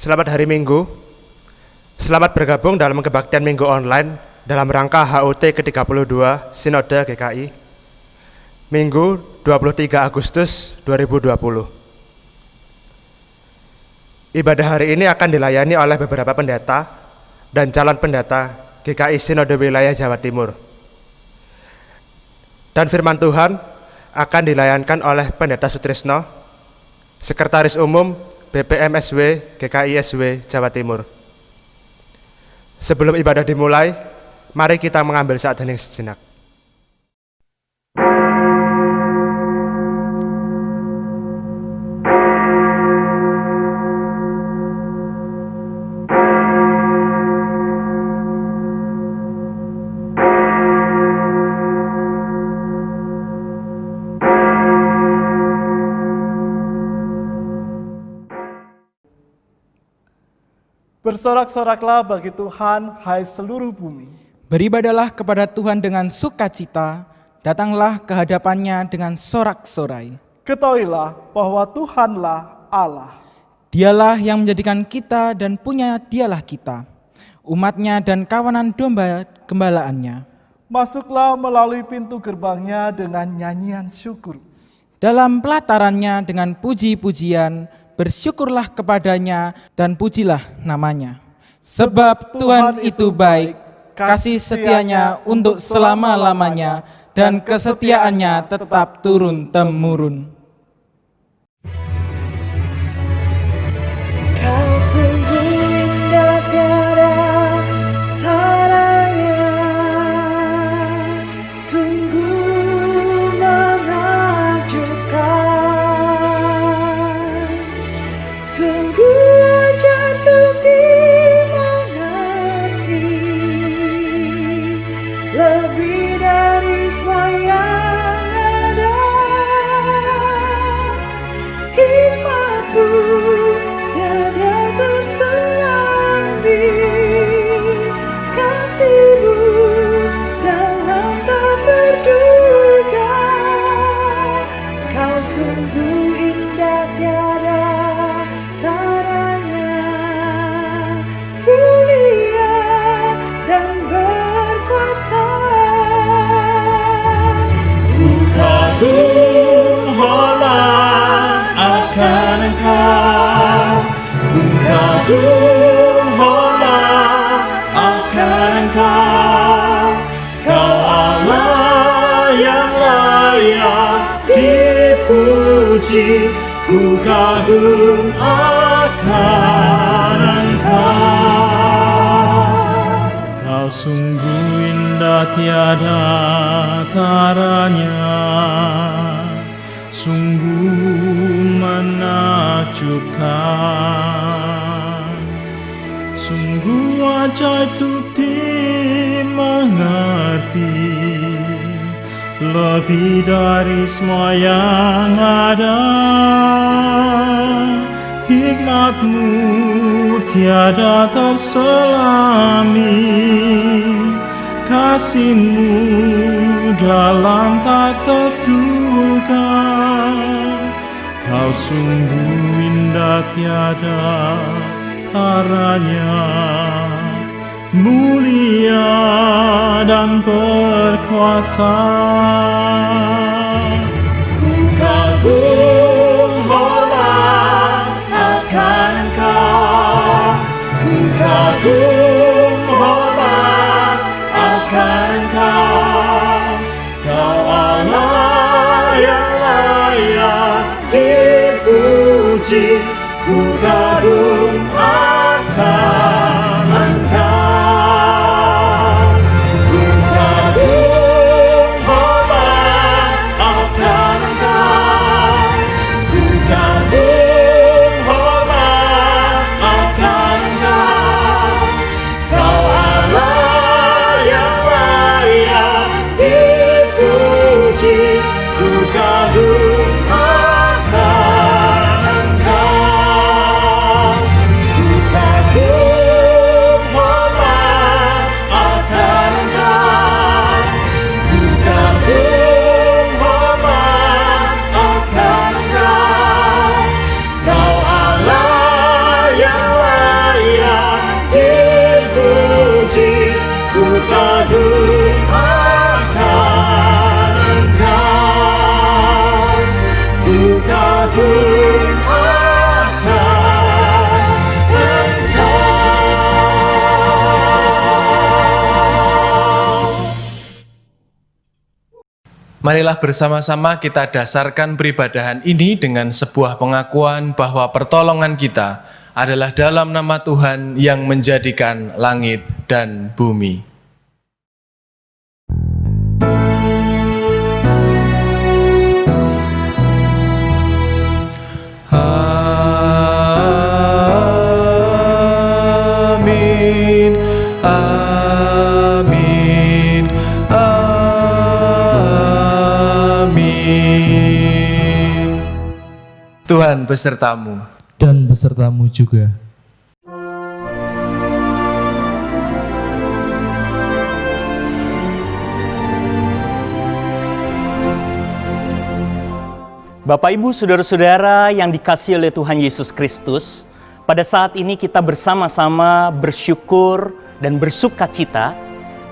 Selamat hari Minggu. Selamat bergabung dalam kebaktian Minggu online dalam rangka HUT ke-32 Sinode GKI Minggu 23 Agustus 2020. Ibadah hari ini akan dilayani oleh beberapa pendeta dan calon pendeta GKI Sinode Wilayah Jawa Timur. Dan firman Tuhan akan dilayankan oleh Pendeta Sutrisno, Sekretaris Umum BPMSW GKI SW Jawa Timur. Sebelum ibadah dimulai, mari kita mengambil saat hening sejenak. Bersorak-soraklah bagi Tuhan, hai seluruh bumi. Beribadalah kepada Tuhan dengan sukacita, datanglah ke hadapannya dengan sorak-sorai. Ketahuilah bahwa Tuhanlah Allah. Dialah yang menjadikan kita dan punya dialah kita, umatnya dan kawanan domba gembalaannya. Masuklah melalui pintu gerbangnya dengan nyanyian syukur. Dalam pelatarannya dengan puji-pujian, bersyukurlah kepadanya dan pujilah namanya. Sebab Tuhan itu baik, kasih setianya untuk selama-lamanya, dan kesetiaannya tetap turun-temurun. Kau sungguh indah tiada taranya, sungguh menakjubkan, sungguh ajar untuk dimengerti, lebih dari semua yang ada. Hikmat-Mu tiada terselami, kasih-Mu dalam tak terduga. Kau sungguh indah tiada taranya, mulia dan berkuasa. Ku kagum hormat akan Engkau, ku kagum hormat akan Engkau. Kau Allah yang layak dipuji, ku kagum akan Engkau. Kau sungguh indah tiada taranya, sungguh menakjubkan, sungguh ajaib untuk dimengerti, lebih dari semua yang ada. Hikmat-Mu tiada terselami, kasih-Mu dalam tak terduga. Kau sungguh indah tiada taranya, mulia dan berkuasa. Ku kagum hormat akan Engkau, ku kagum hormat akan Engkau. Kau Allah yang layak dipuji, ku kagum akan Engkau. Ku kagum hormat Marilah bersama-sama kita dasarkan peribadahan ini dengan sebuah pengakuan bahwa pertolongan kita adalah dalam nama Tuhan yang menjadikan langit dan bumi. Amin, amin, amin. Tuhan besertamu. Dan besertamu juga. Bapak, Ibu, Saudara-saudara yang dikasihi oleh Tuhan Yesus Kristus, pada saat ini kita bersama-sama bersyukur dan bersuka cita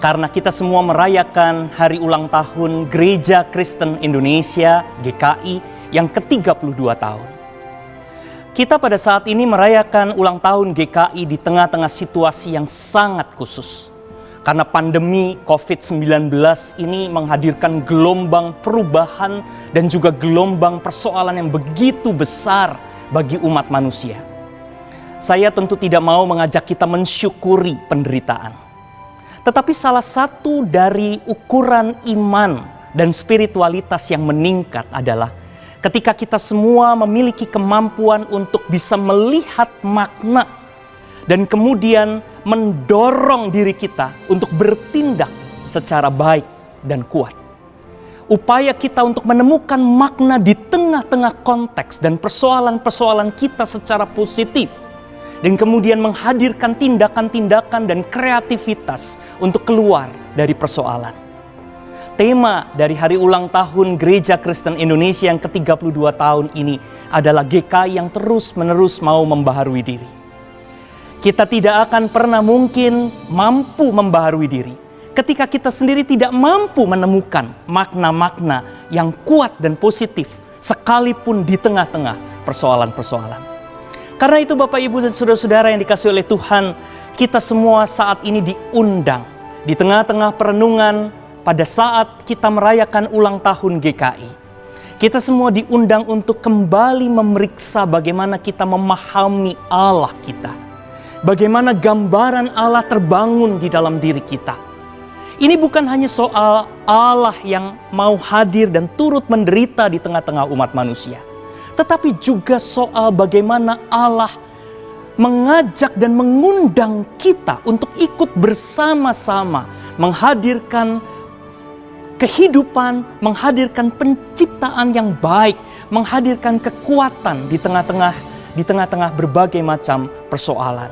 karena kita semua merayakan hari ulang tahun Gereja Kristen Indonesia GKI yang ke-32 tahun. Kita pada saat ini merayakan ulang tahun GKI di tengah-tengah situasi yang sangat khusus. Karena pandemi COVID-19 ini menghadirkan gelombang perubahan dan juga gelombang persoalan yang begitu besar bagi umat manusia. Saya tentu tidak mau mengajak kita mensyukuri penderitaan. Tetapi salah satu dari ukuran iman dan spiritualitas yang meningkat adalah ketika kita semua memiliki kemampuan untuk bisa melihat makna dan kemudian mendorong diri kita untuk bertindak secara baik dan kuat. Upaya kita untuk menemukan makna di tengah-tengah konteks dan persoalan-persoalan kita secara positif. Dan kemudian menghadirkan tindakan-tindakan dan kreativitas untuk keluar dari persoalan. Tema dari hari ulang tahun Gereja Kristen Indonesia yang ke-32 tahun ini adalah GKI yang terus-menerus mau membaharui diri. Kita tidak akan pernah mungkin mampu membaharui diri ketika kita sendiri tidak mampu menemukan makna-makna yang kuat dan positif sekalipun di tengah-tengah persoalan-persoalan. Karena itu Bapak, Ibu, dan Saudara-saudara yang dikasihi oleh Tuhan, kita semua saat ini diundang di tengah-tengah perenungan pada saat kita merayakan ulang tahun GKI. Kita semua diundang untuk kembali memeriksa bagaimana kita memahami Allah kita. Bagaimana gambaran Allah terbangun di dalam diri kita. Ini bukan hanya soal Allah yang mau hadir dan turut menderita di tengah-tengah umat manusia. Tetapi juga soal bagaimana Allah mengajak dan mengundang kita untuk ikut bersama-sama menghadirkan kehidupan, menghadirkan penciptaan yang baik, menghadirkan kekuatan di tengah-tengah berbagai macam persoalan.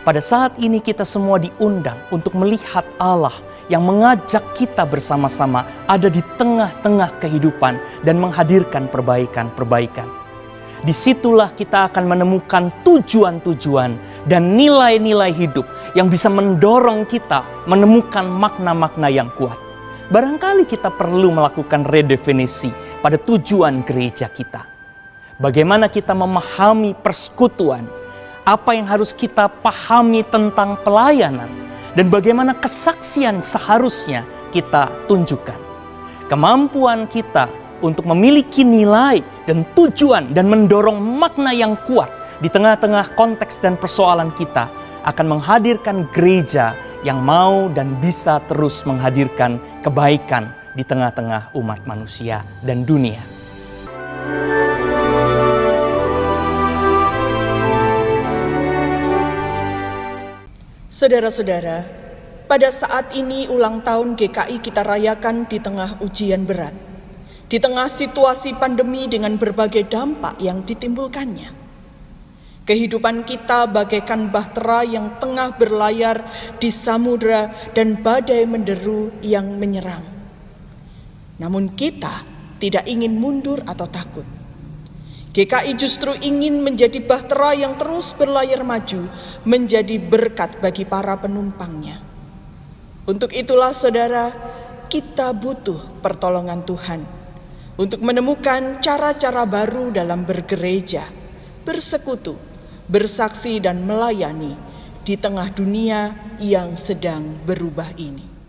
Pada saat ini kita semua diundang untuk melihat Allah yang mengajak kita bersama-sama ada di tengah-tengah kehidupan dan menghadirkan perbaikan-perbaikan. Disitulah kita akan menemukan tujuan-tujuan dan nilai-nilai hidup yang bisa mendorong kita menemukan makna-makna yang kuat. Barangkali kita perlu melakukan redefinisi pada tujuan gereja kita. Bagaimana kita memahami persekutuan, apa yang harus kita pahami tentang pelayanan, dan bagaimana kesaksian seharusnya kita tunjukkan. Kemampuan kita untuk memiliki nilai dan tujuan dan mendorong makna yang kuat di tengah-tengah konteks dan persoalan kita akan menghadirkan gereja yang mau dan bisa terus menghadirkan kebaikan di tengah-tengah umat manusia dan dunia. Saudara-saudara, pada saat ini ulang tahun GKI kita rayakan di tengah ujian berat, di tengah situasi pandemi dengan berbagai dampak yang ditimbulkannya. Kehidupan kita bagaikan bahtera yang tengah berlayar di samudera dan badai menderu yang menyerang. Namun kita tidak ingin mundur atau takut. GKI justru ingin menjadi bahtera yang terus berlayar maju, menjadi berkat bagi para penumpangnya. Untuk itulah saudara, kita butuh pertolongan Tuhan untuk menemukan cara-cara baru dalam bergereja, bersekutu, bersaksi dan melayani di tengah dunia yang sedang berubah ini.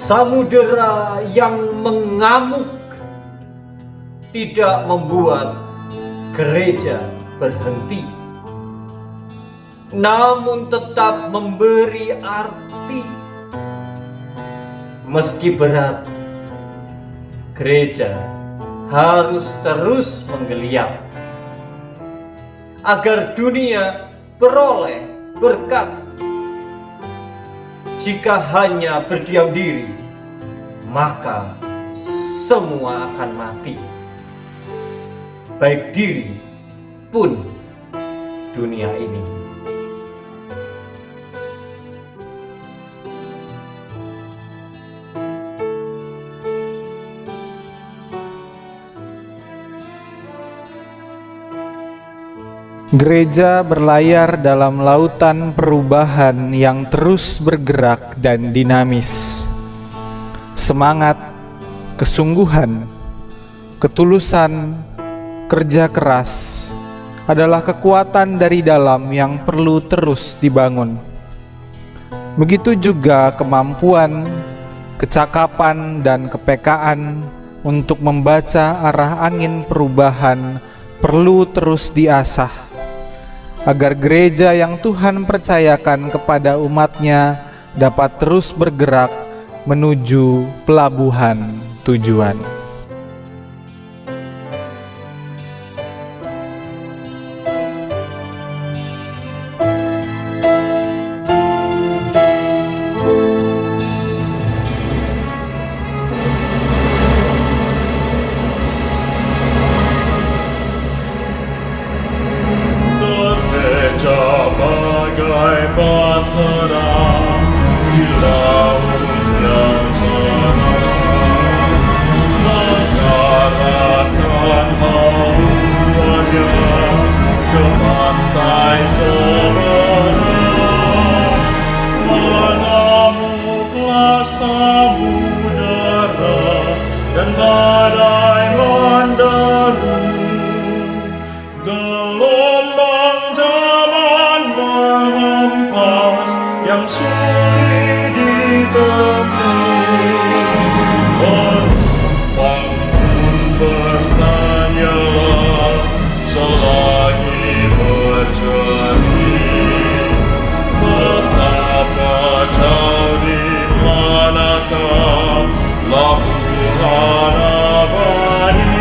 samudera yang mengamuk tidak membuat gereja berhenti, namun tetap memberi arti. Meski berat, gereja harus terus menggeliat agar dunia beroleh berkat. Jika hanya berdiam diri, maka semua akan mati, baik diri pun dunia ini. Gereja berlayar dalam lautan perubahan yang terus bergerak dan dinamis. Semangat, kesungguhan, ketulusan, kerja keras adalah kekuatan dari dalam yang perlu terus dibangun. Begitu juga kemampuan, kecakapan, dan kepekaan untuk membaca arah angin perubahan perlu terus diasah, agar gereja yang Tuhan percayakan kepada umatnya dapat terus bergerak menuju pelabuhan tujuan. Bagai bahtera di laut yang senang, mengarahkan haluannya ke pantai seberang. Mengamuklah samudera dan badai menderu, gelombang zaman mengempas yang sulit ditempuh. Penumpang pun bertanya selagi berjernih, betapa jauh di manakah pelabuhan abadi.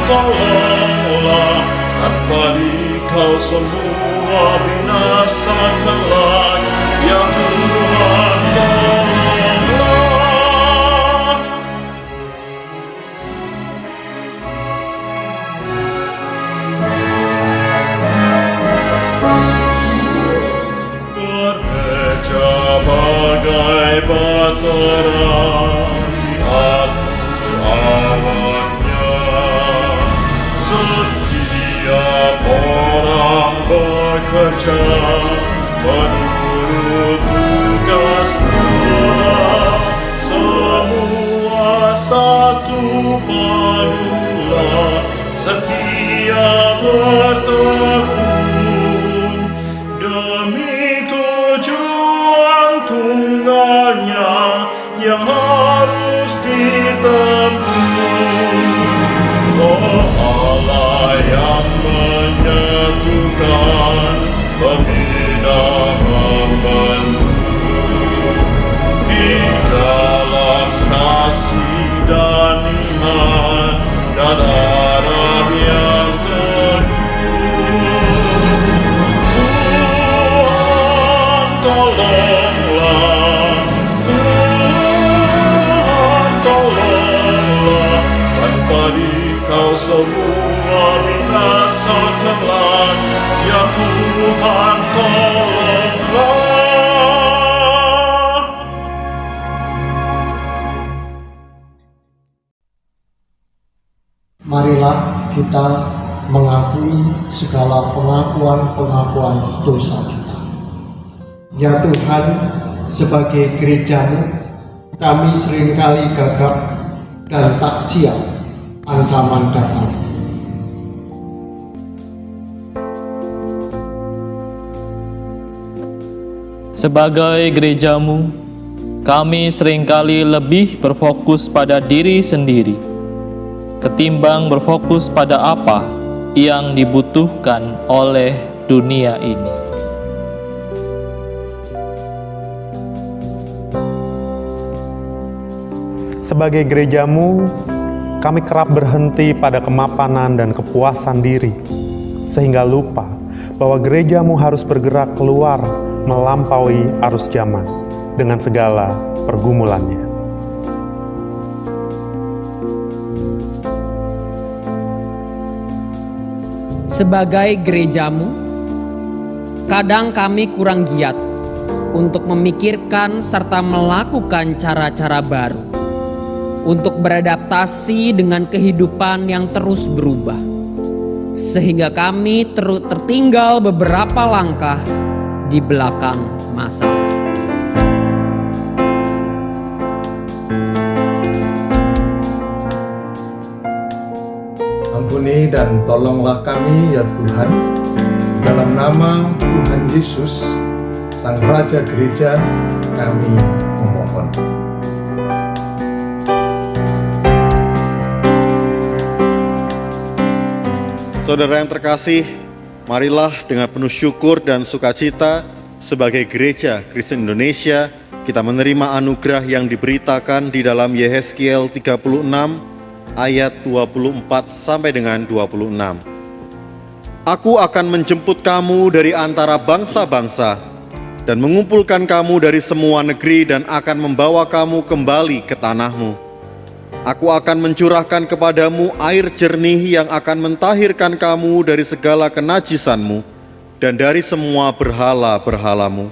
Tolonglah, tanpa Dikau semua binasa kelak. Ya Tuhan, tolonglah. Gereja bagai bahtera di atur awannya, setiap orang bekerja menurut tugasnya, semua satu padulah setia bertekun demi tujuan tunggalnya yang harus ditempuh. Oh Allah yang menyatukan, pembina membentuk di dalam kasih dan iman dan harap yang teguh. Tuhan, tolonglah. Tuhan, tolonglah. Tanpa Dikau semua binasa kelak. Ya Tuhan, tolonglah. Marilah kita mengakui segala pengakuan-pengakuan dosa kita. Ya Tuhan, sebagai gereja-Mu, kami seringkali gagap dan tak siap ancaman datang. Sebagai gerejamu, kami seringkali lebih berfokus pada diri sendiri ketimbang berfokus pada apa yang dibutuhkan oleh dunia ini. Sebagai gerejamu, kami kerap berhenti pada kemapanan dan kepuasan diri, sehingga lupa bahwa gerejamu harus bergerak keluar melampaui arus zaman dengan segala pergumulannya. Sebagai gerejamu, kadang kami kurang giat untuk memikirkan serta melakukan cara-cara baru untuk beradaptasi dengan kehidupan yang terus berubah, sehingga kami tertinggal beberapa langkah di belakang masalah. Ampuni dan tolonglah kami ya Tuhan, dalam nama Tuhan Yesus, Sang Raja Gereja, kami memohon. Saudara yang terkasih, marilah dengan penuh syukur dan sukacita sebagai Gereja Kristen Indonesia kita menerima anugerah yang diberitakan di dalam Yehezkiel 36 ayat 24 sampai dengan 26. Aku akan menjemput kamu dari antara bangsa-bangsa dan mengumpulkan kamu dari semua negeri dan akan membawa kamu kembali ke tanahmu. Aku akan mencurahkan kepadamu air jernih yang akan mentahirkan kamu dari segala kenajisanmu dan dari semua berhala-berhalamu.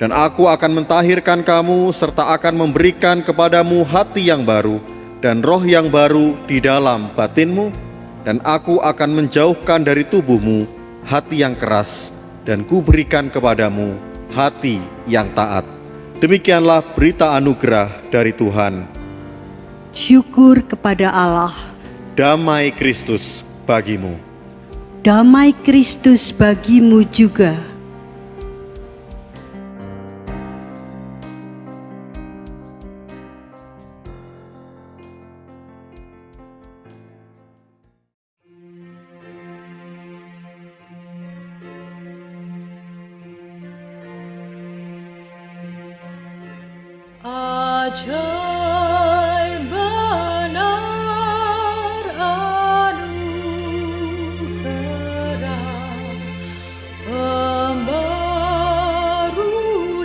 Dan aku akan mentahirkan kamu serta akan memberikan kepadamu hati yang baru dan roh yang baru di dalam batinmu. Dan aku akan menjauhkan dari tubuhmu hati yang keras dan kuberikan kepadamu hati yang taat. Demikianlah berita anugerah dari Tuhan. Syukur kepada Allah. Damai Kristus bagimu. Damai Kristus bagimu juga. Ajaib benar anugerah pembaru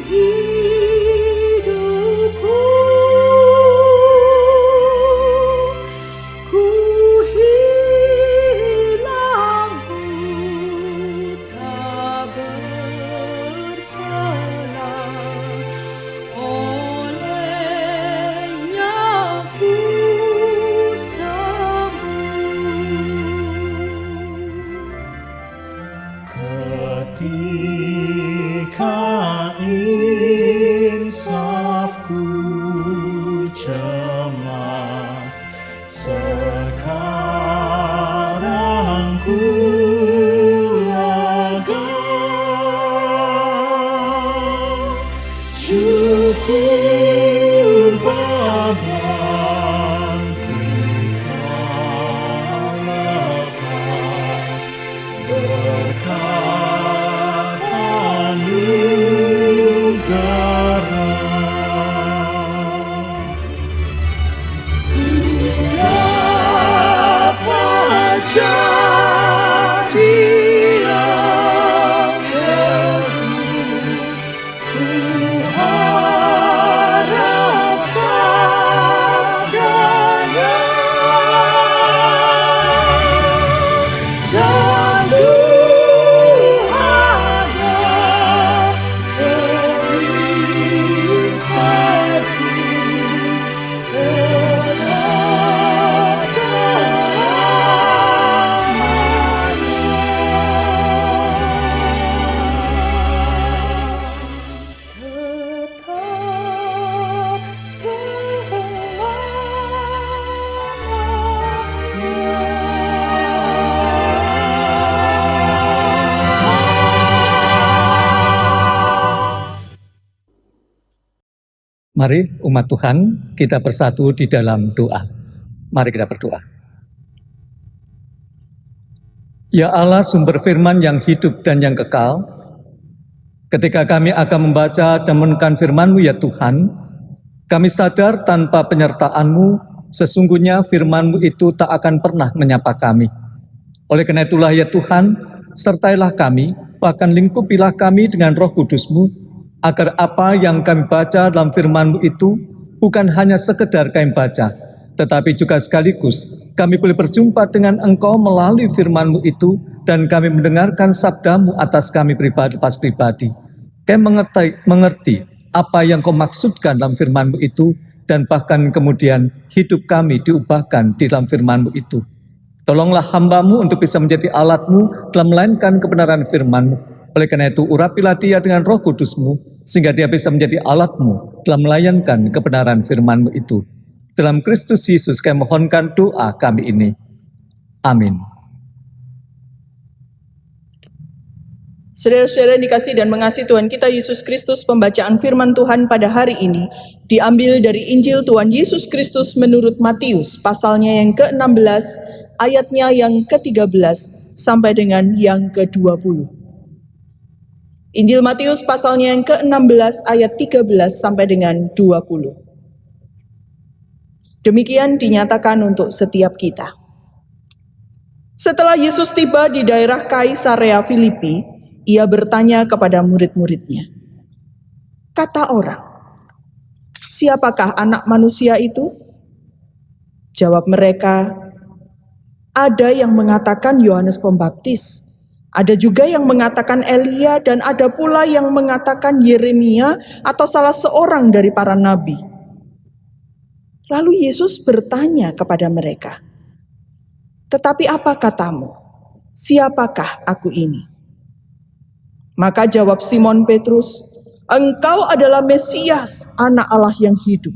hidupku, ku hilang tak bercela. Ketika insafku cemas, sekarang ku lega. Syukur bebanku telah lepas, berkat anugerah Mari umat Tuhan kita bersatu di dalam doa. Mari kita berdoa. Ya Allah, sumber firman yang hidup dan yang kekal, ketika kami akan membaca dan menekan firman-Mu ya Tuhan, kami sadar tanpa penyertaan-Mu, sesungguhnya firman-Mu itu tak akan pernah menyapa kami. Oleh karena itulah ya Tuhan, sertailah kami, bahkan lingkupilah kami dengan Roh Kudus-Mu, agar apa yang kami baca dalam firman-Mu itu bukan hanya sekedar kami baca, tetapi juga sekaligus kami boleh berjumpa dengan Engkau melalui firman-Mu itu, dan kami mendengarkan sabda-Mu atas kami pribadi. Kami mengerti apa yang Kau maksudkan dalam firman-Mu itu, dan bahkan kemudian hidup kami diubahkan di dalam firman-Mu itu. Tolonglah hamba-Mu untuk bisa menjadi alat-Mu dalam melainkan kebenaran firman-Mu. Oleh karena itu, urapilah dia dengan Roh Kudus-Mu, sehingga dia bisa menjadi alat-Mu dalam melayankan kebenaran firman-Mu itu. Dalam Kristus Yesus kami mohonkan doa kami ini. Amin. Saudara-saudara yang dikasihi dan mengasihi Tuhan kita Yesus Kristus, pembacaan firman Tuhan pada hari ini diambil dari Injil Tuhan Yesus Kristus menurut Matius, pasalnya yang ke-16, ayatnya yang ke-13 sampai dengan yang ke-20. Injil Matius pasalnya yang ke-16 ayat 13 sampai dengan 20. Demikian dinyatakan untuk setiap kita. Setelah Yesus tiba di daerah Kaisarea Filipi, ia bertanya kepada murid-muridnya, "Kata orang, siapakah anak manusia itu?" Jawab mereka, "Ada yang mengatakan Yohanes Pembaptis, ada juga yang mengatakan Elia, dan ada pula yang mengatakan Yeremia atau salah seorang dari para nabi." Lalu Yesus bertanya kepada mereka, "Tetapi apa katamu? Siapakah aku ini?" Maka jawab Simon Petrus, "Engkau adalah Mesias, Anak Allah yang hidup."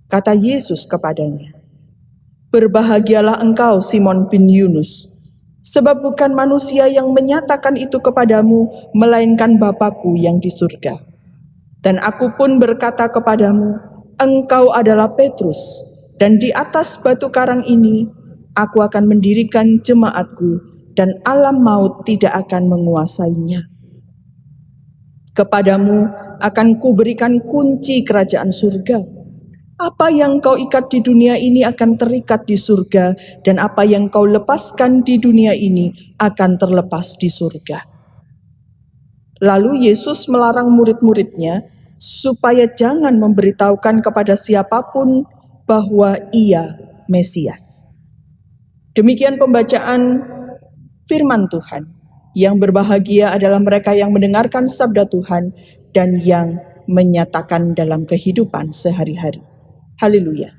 Kata Yesus kepadanya, "Berbahagialah engkau Simon bin Yunus, sebab bukan manusia yang menyatakan itu kepadamu, melainkan Bapa-Ku yang di surga. Dan aku pun berkata kepadamu, engkau adalah Petrus, dan di atas batu karang ini aku akan mendirikan jemaat-Ku, dan alam maut tidak akan menguasainya. Kepadamu akan kuberikan kunci kerajaan surga. Apa yang kau ikat di dunia ini akan terikat di surga, dan apa yang kau lepaskan di dunia ini akan terlepas di surga." Lalu Yesus melarang murid-muridnya supaya jangan memberitahukan kepada siapapun bahwa Ia Mesias. Demikian pembacaan firman Tuhan. Yang berbahagia adalah mereka yang mendengarkan sabda Tuhan dan yang menyatakan dalam kehidupan sehari-hari. Haleluya.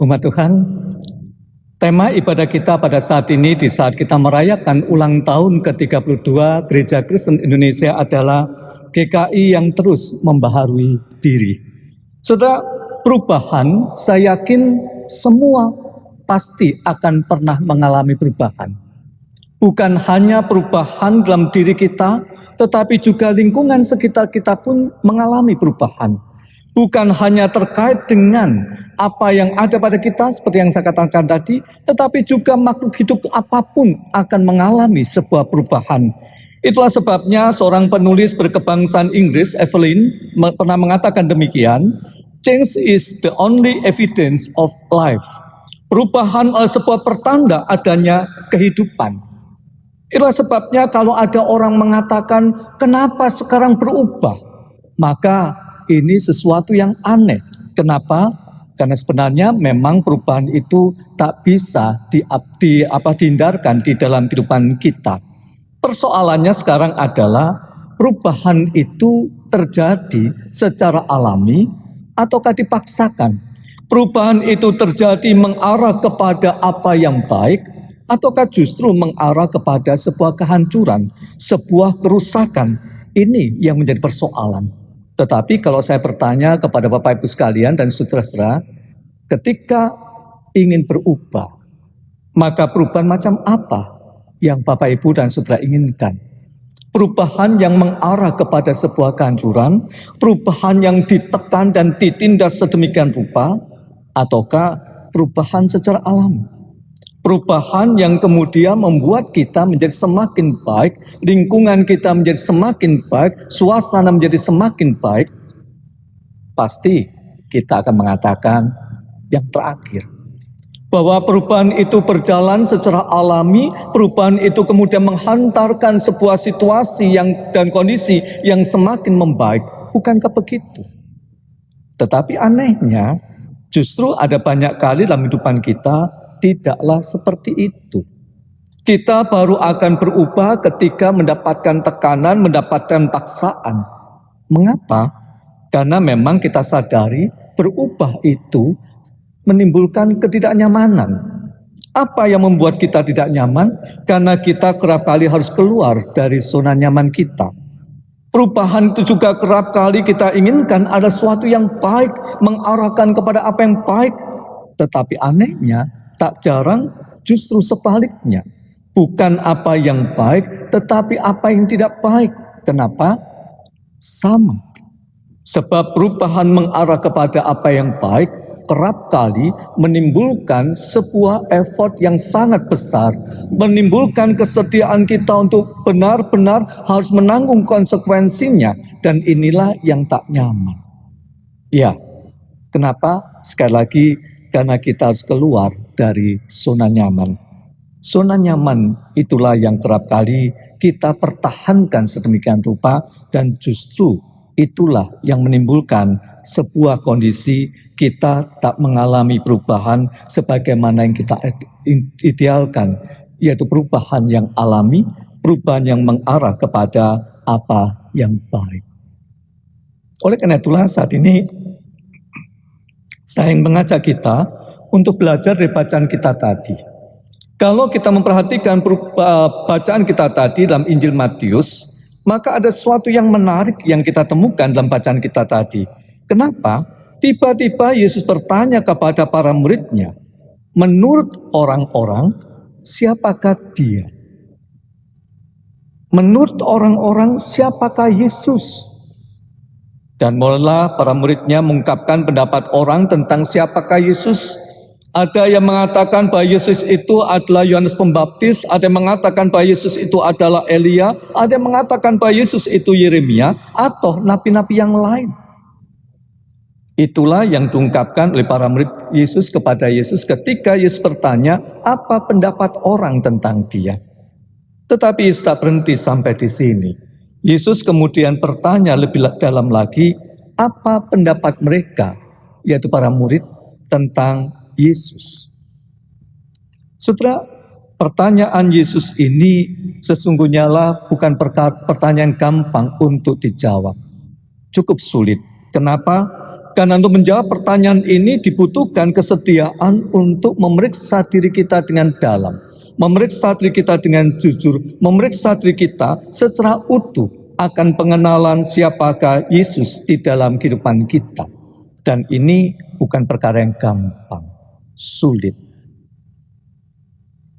Umat Tuhan, tema ibadah kita pada saat ini di saat kita merayakan ulang tahun ke-32 Gereja Kristen Indonesia adalah GKI yang terus membaharui diri. Saudara, perubahan saya yakin semua pasti akan pernah mengalami perubahan. Bukan hanya perubahan dalam diri kita, tetapi juga lingkungan sekitar kita pun mengalami perubahan. Bukan hanya terkait dengan apa yang ada pada kita seperti yang saya katakan tadi, tetapi juga makhluk hidup apapun akan mengalami sebuah perubahan. Itulah sebabnya seorang penulis berkebangsaan Inggris, Evelyn, pernah mengatakan demikian, "Change is the only evidence of life." Perubahan adalah sebuah pertanda adanya kehidupan. Itulah sebabnya kalau ada orang mengatakan, "Kenapa sekarang berubah?" Maka ini sesuatu yang aneh. Kenapa? Karena sebenarnya memang perubahan itu tak bisa dihindarkan di dalam kehidupan kita. Persoalannya sekarang adalah perubahan itu terjadi secara alami ataukah dipaksakan. Perubahan itu terjadi mengarah kepada apa yang baik, ataukah justru mengarah kepada sebuah kehancuran, sebuah kerusakan? Ini yang menjadi persoalan. Tetapi kalau saya bertanya kepada Bapak Ibu sekalian dan saudara-saudara, ketika ingin berubah, maka perubahan macam apa yang Bapak Ibu dan saudara inginkan? Perubahan yang mengarah kepada sebuah kehancuran, perubahan yang ditekan dan ditindas sedemikian rupa, ataukah perubahan secara alami? Perubahan yang kemudian membuat kita menjadi semakin baik, lingkungan kita menjadi semakin baik, suasana menjadi semakin baik. Pasti kita akan mengatakan yang terakhir, bahwa perubahan itu berjalan secara alami, perubahan itu kemudian menghantarkan sebuah situasi dan kondisi yang semakin membaik. Bukankah begitu? Tetapi anehnya, justru ada banyak kali dalam kehidupan kita tidaklah seperti itu. Kita baru akan berubah ketika mendapatkan tekanan, mendapatkan paksaan. Mengapa? Karena memang kita sadari berubah itu menimbulkan ketidaknyamanan. Apa yang membuat kita tidak nyaman? Karena kita kerap kali harus keluar dari zona nyaman kita. Perubahan itu juga kerap kali kita inginkan ada sesuatu yang baik, mengarahkan kepada apa yang baik. Tetapi anehnya, tak jarang justru sebaliknya. Bukan apa yang baik, tetapi apa yang tidak baik. Kenapa? Sama. Sebab perubahan mengarah kepada apa yang baik, kerap kali menimbulkan sebuah effort yang sangat besar. Menimbulkan kesediaan kita untuk benar-benar harus menanggung konsekuensinya. Dan inilah yang tak nyaman. Ya, kenapa? Sekali lagi, karena kita harus keluar dari zona nyaman. Zona nyaman itulah yang kerap kali kita pertahankan sedemikian rupa, dan justru itulah yang menimbulkan sebuah kondisi kita tak mengalami perubahan sebagaimana yang kita idealkan, yaitu perubahan yang alami, perubahan yang mengarah kepada apa yang baik. Oleh karena itulah saat ini saya ingin mengajak kita untuk belajar dari bacaan kita tadi. Kalau kita memperhatikan bacaan kita tadi dalam Injil Matius, maka ada sesuatu yang menarik yang kita temukan dalam bacaan kita tadi. Kenapa? Tiba-tiba Yesus bertanya kepada para muridnya, menurut orang-orang, siapakah dia? Menurut orang-orang, siapakah Yesus? Dan mulailah para muridnya mengungkapkan pendapat orang tentang siapakah Yesus. Ada yang mengatakan bahwa Yesus itu adalah Yohanes Pembaptis, ada yang mengatakan bahwa Yesus itu adalah Elia, ada yang mengatakan bahwa Yesus itu Yeremia, atau nabi-nabi yang lain. Itulah yang diungkapkan oleh para murid Yesus kepada Yesus ketika Yesus bertanya, apa pendapat orang tentang dia? Tetapi Yesus tak berhenti sampai di sini. Yesus kemudian bertanya lebih dalam lagi, apa pendapat mereka, yaitu para murid, tentang Yesus. Saudara, pertanyaan Yesus ini sesungguhnya bukan pertanyaan gampang untuk dijawab. Cukup sulit. Kenapa? Karena untuk menjawab pertanyaan ini dibutuhkan kesediaan untuk memeriksa diri kita dengan dalam. Memeriksa diri kita dengan jujur, memeriksa diri kita secara utuh akan pengenalan siapakah Yesus di dalam kehidupan kita. Dan ini bukan perkara yang gampang, sulit.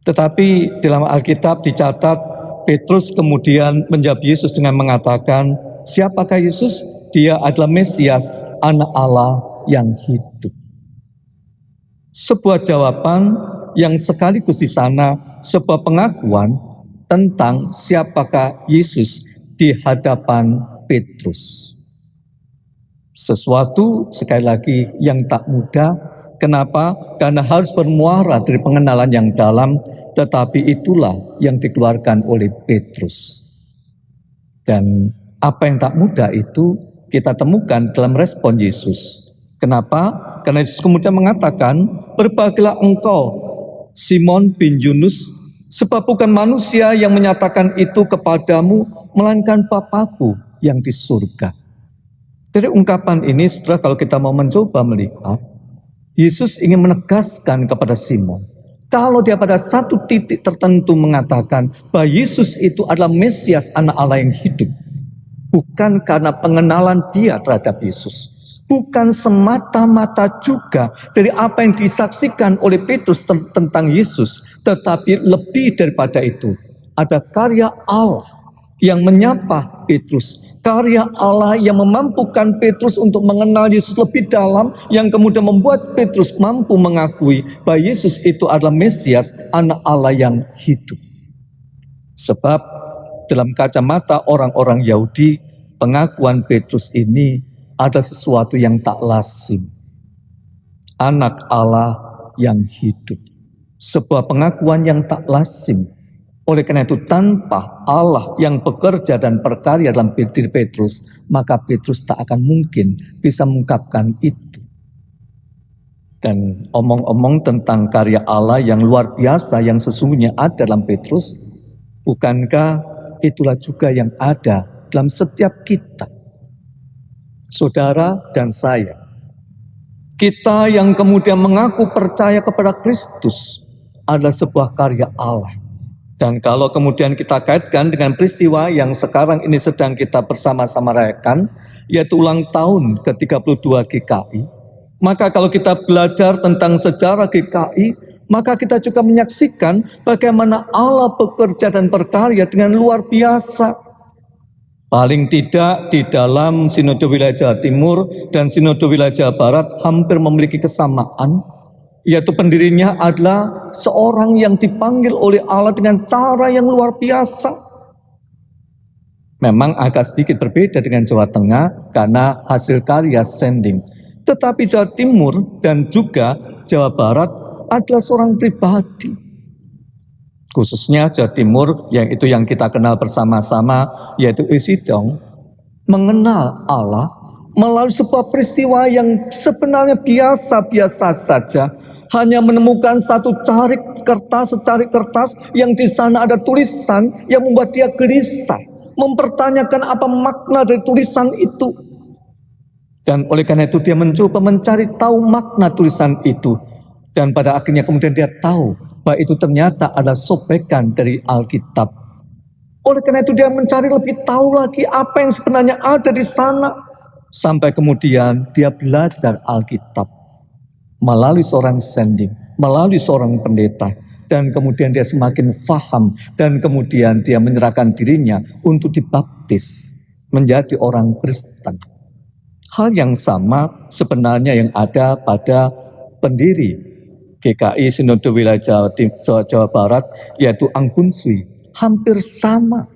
Tetapi dalam Alkitab dicatat, Petrus kemudian menjawab Yesus dengan mengatakan, siapakah Yesus? Dia adalah Mesias, anak Allah yang hidup. Sebuah jawaban yang sekaligus di sana sebuah pengakuan tentang siapakah Yesus di hadapan Petrus. Sesuatu sekali lagi yang tak mudah. Kenapa? Karena harus bermuara dari pengenalan yang dalam, tetapi itulah yang dikeluarkan oleh Petrus. Dan apa yang tak mudah itu kita temukan dalam respon Yesus. Kenapa? Karena Yesus kemudian mengatakan, berbahagialah engkau, Simon bin Yunus, sebab bukan manusia yang menyatakan itu kepadamu, melainkan Bapa-Ku yang di surga. Dari ungkapan ini, saudara, kalau kita mau mencoba melihat, Yesus ingin menegaskan kepada Simon, kalau dia pada satu titik tertentu mengatakan bahwa Yesus itu adalah Mesias, anak Allah yang hidup, bukan karena pengenalan dia terhadap Yesus, bukan semata-mata juga dari apa yang disaksikan oleh Petrus tentang Yesus, tetapi lebih daripada itu, ada karya Allah yang menyapa Petrus, karya Allah yang memampukan Petrus untuk mengenal Yesus lebih dalam, yang kemudian membuat Petrus mampu mengakui bahwa Yesus itu adalah Mesias, anak Allah yang hidup. Sebab dalam kacamata orang-orang Yahudi, pengakuan Petrus ini ada sesuatu yang tak lazim. Anak Allah yang hidup, sebuah pengakuan yang tak lazim. Oleh karena itu, tanpa Allah yang bekerja dan berkarya dalam diri Petrus, maka Petrus tak akan mungkin bisa mengungkapkan itu. Dan omong-omong tentang karya Allah yang luar biasa yang sesungguhnya ada dalam Petrus, bukankah itulah juga yang ada dalam setiap kita, saudara dan saya. Kita yang kemudian mengaku percaya kepada Kristus adalah sebuah karya Allah. Dan kalau kemudian kita kaitkan dengan peristiwa yang sekarang ini sedang kita bersama-sama rayakan, yaitu ulang tahun ke-32 GKI, maka kalau kita belajar tentang sejarah GKI, maka kita juga menyaksikan bagaimana Allah bekerja dan berkarya dengan luar biasa. Paling tidak di dalam Sinode Wilayah Jawa Timur dan Sinode Wilayah Jawa Barat hampir memiliki kesamaan, yaitu pendirinya adalah seorang yang dipanggil oleh Allah dengan cara yang luar biasa. Memang agak sedikit berbeda dengan Jawa Tengah karena hasil karya sending. Tetapi Jawa Timur dan juga Jawa Barat adalah seorang pribadi. Khususnya Jawa Timur, yang itu yang kita kenal bersama-sama, yaitu Isidong, mengenal Allah melalui sebuah peristiwa yang sebenarnya biasa-biasa saja. Hanya menemukan satu secari kertas yang di sana ada tulisan yang membuat dia gelisah, mempertanyakan apa makna dari tulisan itu. Dan oleh karena itu dia mencoba mencari tahu makna tulisan itu. Dan pada akhirnya kemudian dia tahu bahwa itu ternyata adalah sobekan dari Alkitab. Oleh karena itu dia mencari lebih tahu lagi apa yang sebenarnya ada di sana. Sampai kemudian dia belajar Alkitab melalui seorang sending, melalui seorang pendeta, dan kemudian dia semakin faham, dan kemudian dia menyerahkan dirinya untuk dibaptis menjadi orang Kristen. Hal yang sama sebenarnya yang ada pada pendiri GKI Sinode Wilayah Jawa Barat, yaitu Anggun Sui, hampir sama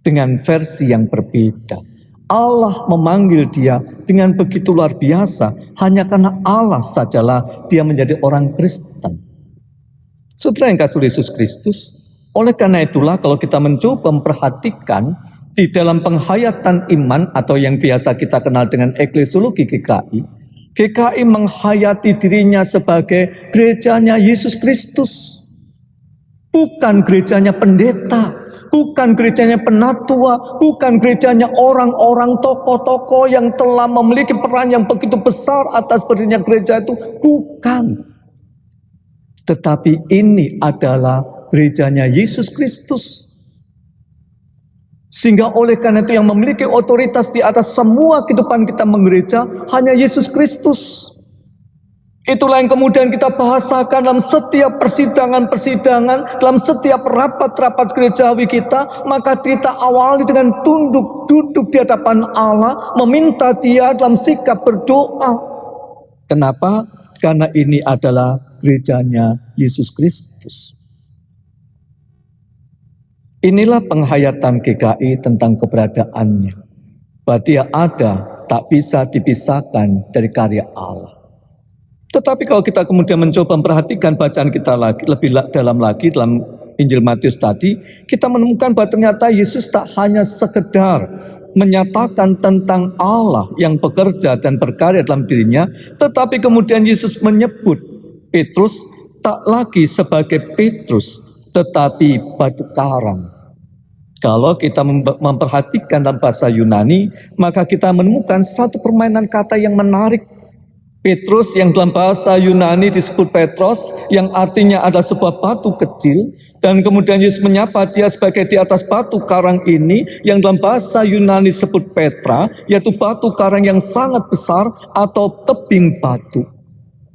dengan versi yang berbeda. Allah memanggil dia dengan begitu luar biasa, hanya karena Allah sajalah dia menjadi orang Kristen. Saudara yang kasih Yesus Kristus, oleh karena itulah kalau kita mencoba memperhatikan di dalam penghayatan iman atau yang biasa kita kenal dengan eklesiologi GKI, GKI menghayati dirinya sebagai gerejanya Yesus Kristus, bukan gerejanya pendeta, bukan gerejanya penatua, bukan gerejanya orang-orang tokoh-tokoh yang telah memiliki peran yang begitu besar atas berdirinya gereja itu, bukan. Tetapi ini adalah gerejanya Yesus Kristus. Sehingga oleh karena itu yang memiliki otoritas di atas semua kehidupan kita menggereja hanya Yesus Kristus. Itulah yang kemudian kita bahasakan dalam setiap persidangan-persidangan, dalam setiap rapat-rapat gerejawi kita, maka kita awali dengan tunduk duduk di hadapan Allah, meminta Dia dalam sikap berdoa. Kenapa? Karena ini adalah gerejanya Yesus Kristus. Inilah penghayatan GKI tentang keberadaannya. Bahwa Dia ada, tak bisa dipisahkan dari karya Allah. Tetapi kalau kita kemudian mencoba memperhatikan bacaan kita lebih dalam lagi dalam Injil Matius tadi, kita menemukan bahwa ternyata Yesus tak hanya sekedar menyatakan tentang Allah yang bekerja dan berkarya dalam dirinya, tetapi kemudian Yesus menyebut Petrus tak lagi sebagai Petrus, tetapi batu karang. Kalau kita memperhatikan dalam bahasa Yunani, maka kita menemukan satu permainan kata yang menarik. Petrus yang dalam bahasa Yunani disebut Petros, yang artinya adalah sebuah batu kecil, dan kemudian Yesus menyapa dia sebagai di atas batu karang ini, yang dalam bahasa Yunani disebut Petra, yaitu batu karang yang sangat besar atau tebing batu.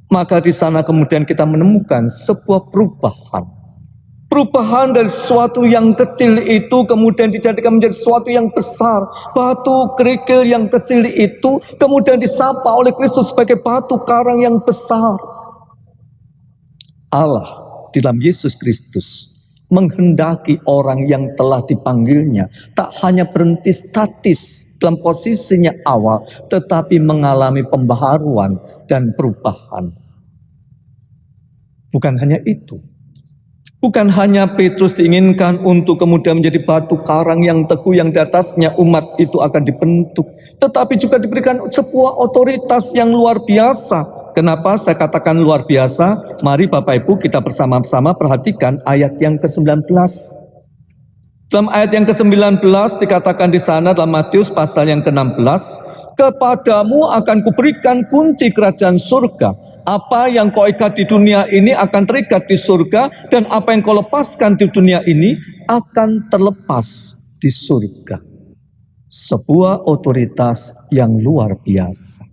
Maka di sana kemudian kita menemukan sebuah perubahan. Perubahan dari sesuatu yang kecil itu kemudian dijadikan menjadi sesuatu yang besar. Batu kerikil yang kecil itu kemudian disapa oleh Kristus sebagai batu karang yang besar. Allah di dalam Yesus Kristus menghendaki orang yang telah dipanggilnya tak hanya berhenti statis dalam posisinya awal, tetapi mengalami pembaharuan dan perubahan. Bukan hanya itu. Bukan hanya Petrus diinginkan untuk kemudian menjadi batu karang yang teguh yang di atasnya umat itu akan dibentuk, tetapi juga diberikan sebuah otoritas yang luar biasa. Kenapa saya katakan luar biasa? Mari Bapak Ibu kita bersama-sama perhatikan ayat yang ke-19. Dalam ayat yang ke-19 dikatakan di sana dalam Matius pasal yang ke-16, kepadamu akan kuberikan kunci kerajaan surga. Apa yang kau ikat di dunia ini akan terikat di surga, dan apa yang kau lepaskan di dunia ini akan terlepas di surga. Sebuah otoritas yang luar biasa.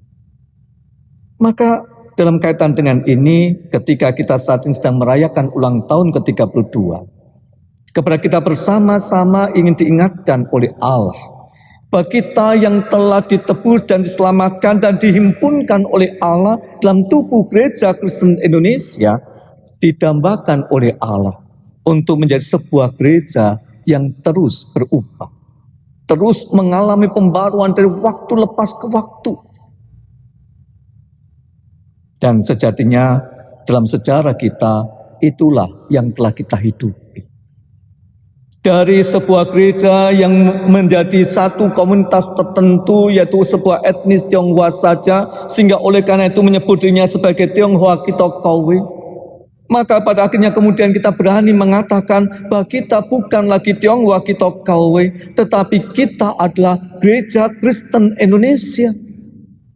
Maka dalam kaitan dengan ini, ketika kita saat ini sedang merayakan ulang tahun ke-32, kepada kita bersama-sama ingin diingatkan oleh Allah, bagi kita yang telah ditebus dan diselamatkan dan dihimpunkan oleh Allah dalam tubuh Gereja Kristen Indonesia, didambakan oleh Allah untuk menjadi sebuah gereja yang terus berubah, terus mengalami pembaruan dari waktu lepas ke waktu. Dan sejatinya dalam sejarah kita, itulah yang telah kita hidupi. Dari sebuah gereja yang menjadi satu komunitas tertentu, yaitu sebuah etnis Tionghoa saja, sehingga oleh karena itu menyebut dirinya sebagai Tionghoa Kitokauwe. Maka pada akhirnya kemudian kita berani mengatakan bahwa kita bukan lagi Tionghoa Kitokauwe, tetapi kita adalah Gereja Kristen Indonesia.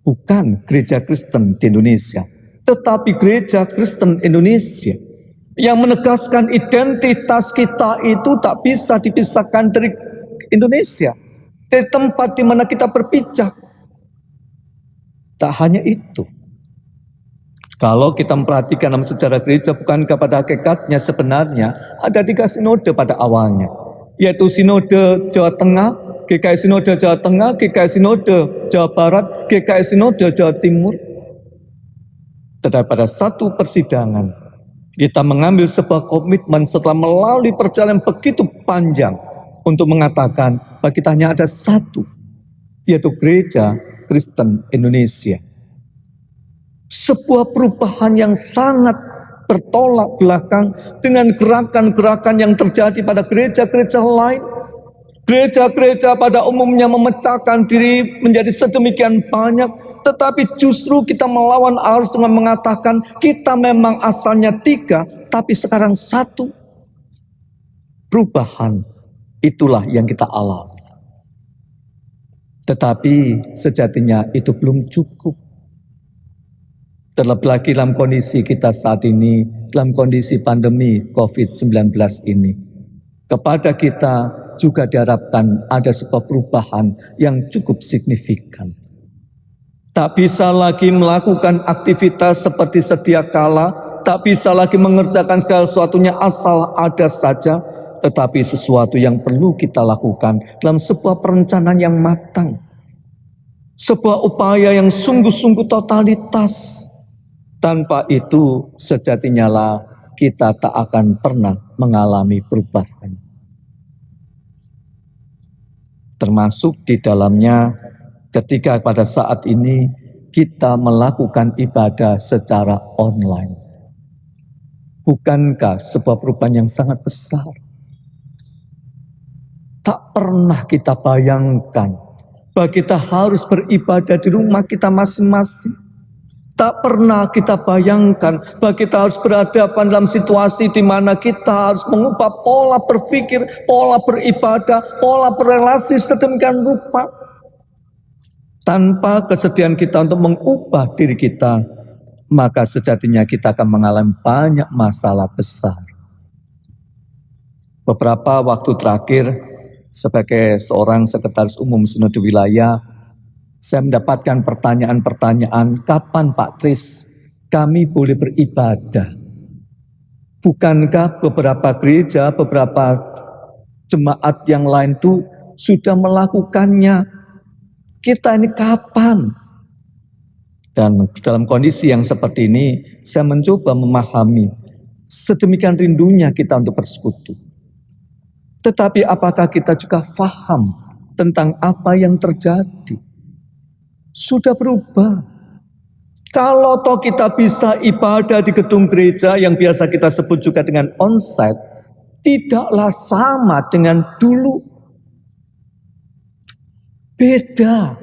Bukan Gereja Kristen di Indonesia, tetapi Gereja Kristen Indonesia. Yang menegaskan identitas kita itu tak bisa dipisahkan dari Indonesia, dari tempat di mana kita berpijak. Tak hanya itu. Kalau kita memperhatikan dalam sejarah gereja, bukankah pada hakikatnya sebenarnya ada 3 sinode pada awalnya, yaitu Sinode Jawa Tengah, GKI Sinode Jawa Tengah, GKI Sinode Jawa Barat, GKI Sinode Jawa Timur. Tetapi pada satu persidangan, kita mengambil sebuah komitmen setelah melalui perjalanan begitu panjang untuk mengatakan bahwa kita hanya ada satu, yaitu Gereja Kristen Indonesia. Sebuah perubahan yang sangat bertolak belakang dengan gerakan-gerakan yang terjadi pada gereja-gereja lain. Gereja-gereja pada umumnya memecahkan diri menjadi sedemikian banyak, tetapi justru kita melawan arus dengan mengatakan kita memang asalnya 3, tapi sekarang 1. Perubahan itulah yang kita alami. Tetapi sejatinya itu belum cukup. Terlebih lagi dalam kondisi kita saat ini, dalam kondisi pandemi COVID-19 ini. Kepada kita juga diharapkan ada sebuah perubahan yang cukup signifikan. Tak bisa lagi melakukan aktivitas seperti sedia kala, tak bisa lagi mengerjakan segala sesuatunya asal ada saja, tetapi sesuatu yang perlu kita lakukan dalam sebuah perencanaan yang matang. Sebuah upaya yang sungguh-sungguh totalitas. Tanpa itu sejatinya lah kita tak akan pernah mengalami perubahan. Termasuk di dalamnya ketika pada saat ini kita melakukan ibadah secara online. Bukankah sebuah perubahan yang sangat besar? Tak pernah kita bayangkan bahwa kita harus beribadah di rumah kita masing-masing. Tak pernah kita bayangkan bahwa kita harus berhadapan dalam situasi di mana kita harus mengubah pola berpikir, pola beribadah, pola berrelasi sedemikian rupa. Tanpa kesediaan kita untuk mengubah diri kita, maka sejatinya kita akan mengalami banyak masalah besar. Beberapa waktu terakhir, sebagai seorang sekretaris umum Sinode Wilayah, saya mendapatkan pertanyaan-pertanyaan, kapan Pak Tris kami boleh beribadah? Bukankah beberapa gereja, beberapa jemaat yang lain itu sudah melakukannya? Kita ini kapan? Dan dalam kondisi yang seperti ini, saya mencoba memahami sedemikian rindunya kita untuk bersekutu. Tetapi apakah kita juga paham tentang apa yang terjadi? Sudah berubah. Kalau toh kita bisa ibadah di gedung gereja yang biasa kita sebut juga dengan onsite, tidaklah sama dengan dulu. Beda.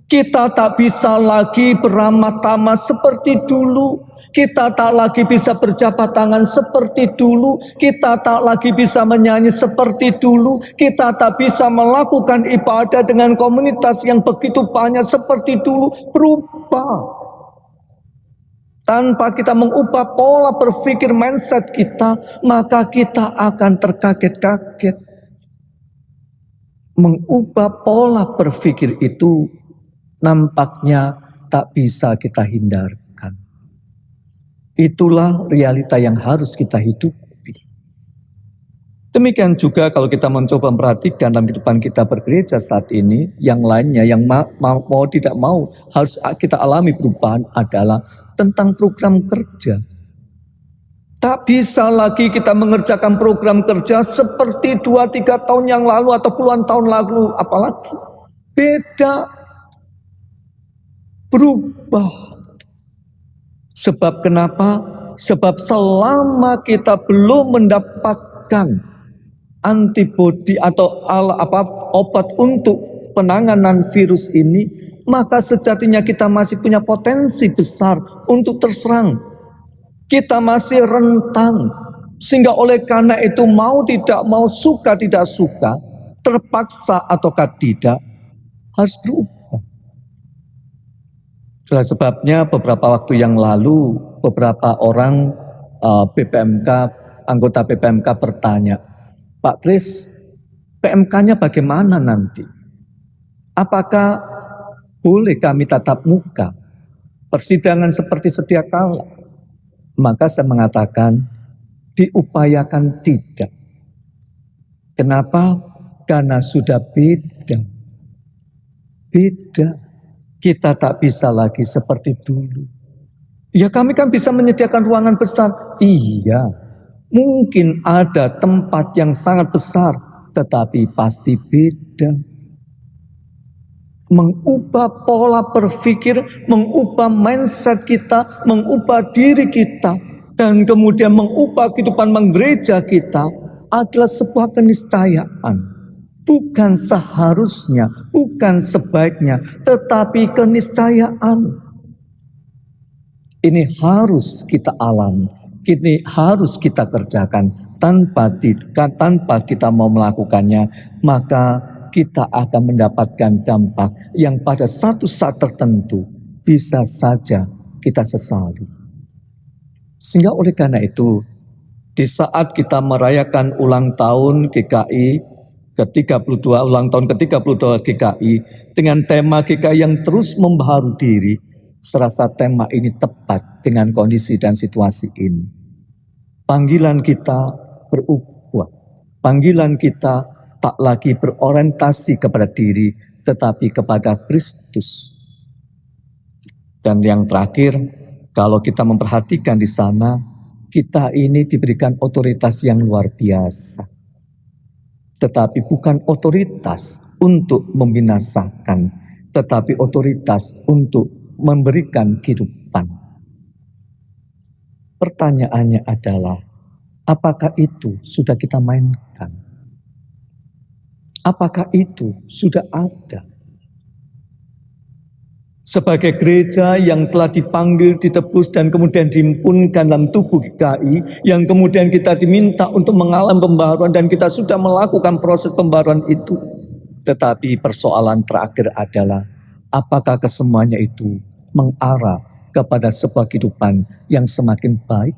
Kita tak bisa lagi beramah tamah seperti dulu. Kita tak lagi bisa berjabat tangan seperti dulu. Kita tak lagi bisa menyanyi seperti dulu. Kita tak bisa melakukan ibadah dengan komunitas yang begitu banyak seperti dulu. Berubah. Tanpa kita mengubah pola berpikir mindset kita, maka kita akan terkaget-kaget. Mengubah pola berpikir itu nampaknya tak bisa kita hindarkan. Itulah realita yang harus kita hidupi. Demikian juga kalau kita mencoba memperhatikan dalam kehidupan kita bergereja saat ini, yang lainnya yang mau tidak mau harus kita alami perubahan adalah tentang program kerja. Tak bisa lagi kita mengerjakan program kerja seperti 2-3 tahun yang lalu atau puluhan tahun lalu, apalagi. Beda. Berubah. Sebab kenapa? Sebab selama kita belum mendapatkan antibodi atau obat untuk penanganan virus ini, maka sejatinya kita masih punya potensi besar untuk terserang. Kita masih rentan. Sehingga oleh karena itu mau tidak mau, suka tidak suka, terpaksa ataukah tidak, harus berubah. Itulah sebabnya beberapa waktu yang lalu beberapa orang PPMK, anggota PPMK bertanya, Pak Tris, PMK-nya bagaimana nanti? Apakah boleh kami tatap muka? Persidangan seperti sedia kala? Maka saya mengatakan, diupayakan tidak. Kenapa? Karena sudah beda. Beda. Kita tak bisa lagi seperti dulu. Ya kami kan bisa menyediakan ruangan besar. Iya, mungkin ada tempat yang sangat besar, tetapi pasti beda. Mengubah pola berpikir, mengubah mindset kita, mengubah diri kita, dan kemudian mengubah kehidupan menggereja kita adalah sebuah keniscayaan. Bukan seharusnya, bukan sebaiknya, tetapi keniscayaan. Ini harus kita alami, ini harus kita kerjakan. Tanpa kita mau melakukannya, maka kita akan mendapatkan dampak yang pada satu saat tertentu bisa saja kita sesali. Sehingga oleh karena itu, di saat kita merayakan ulang tahun GKI ke-32, ulang tahun ke-32 GKI, dengan tema GKI yang terus membaharui diri, serasa tema ini tepat dengan kondisi dan situasi ini. Panggilan kita berubah, panggilan kita tak lagi berorientasi kepada diri, tetapi kepada Kristus. Dan yang terakhir, kalau kita memperhatikan di sana, kita ini diberikan otoritas yang luar biasa. Tetapi bukan otoritas untuk membinasakan, tetapi otoritas untuk memberikan kehidupan. Pertanyaannya adalah, apakah itu sudah kita mainkan? Apakah itu sudah ada? Sebagai gereja yang telah dipanggil, ditebus, dan kemudian diimpunkan dalam tubuh GKI, yang kemudian kita diminta untuk mengalami pembaharuan, dan kita sudah melakukan proses pembaharuan itu. Tetapi persoalan terakhir adalah, Apakah kesemuanya itu mengarah kepada sebuah kehidupan yang semakin baik?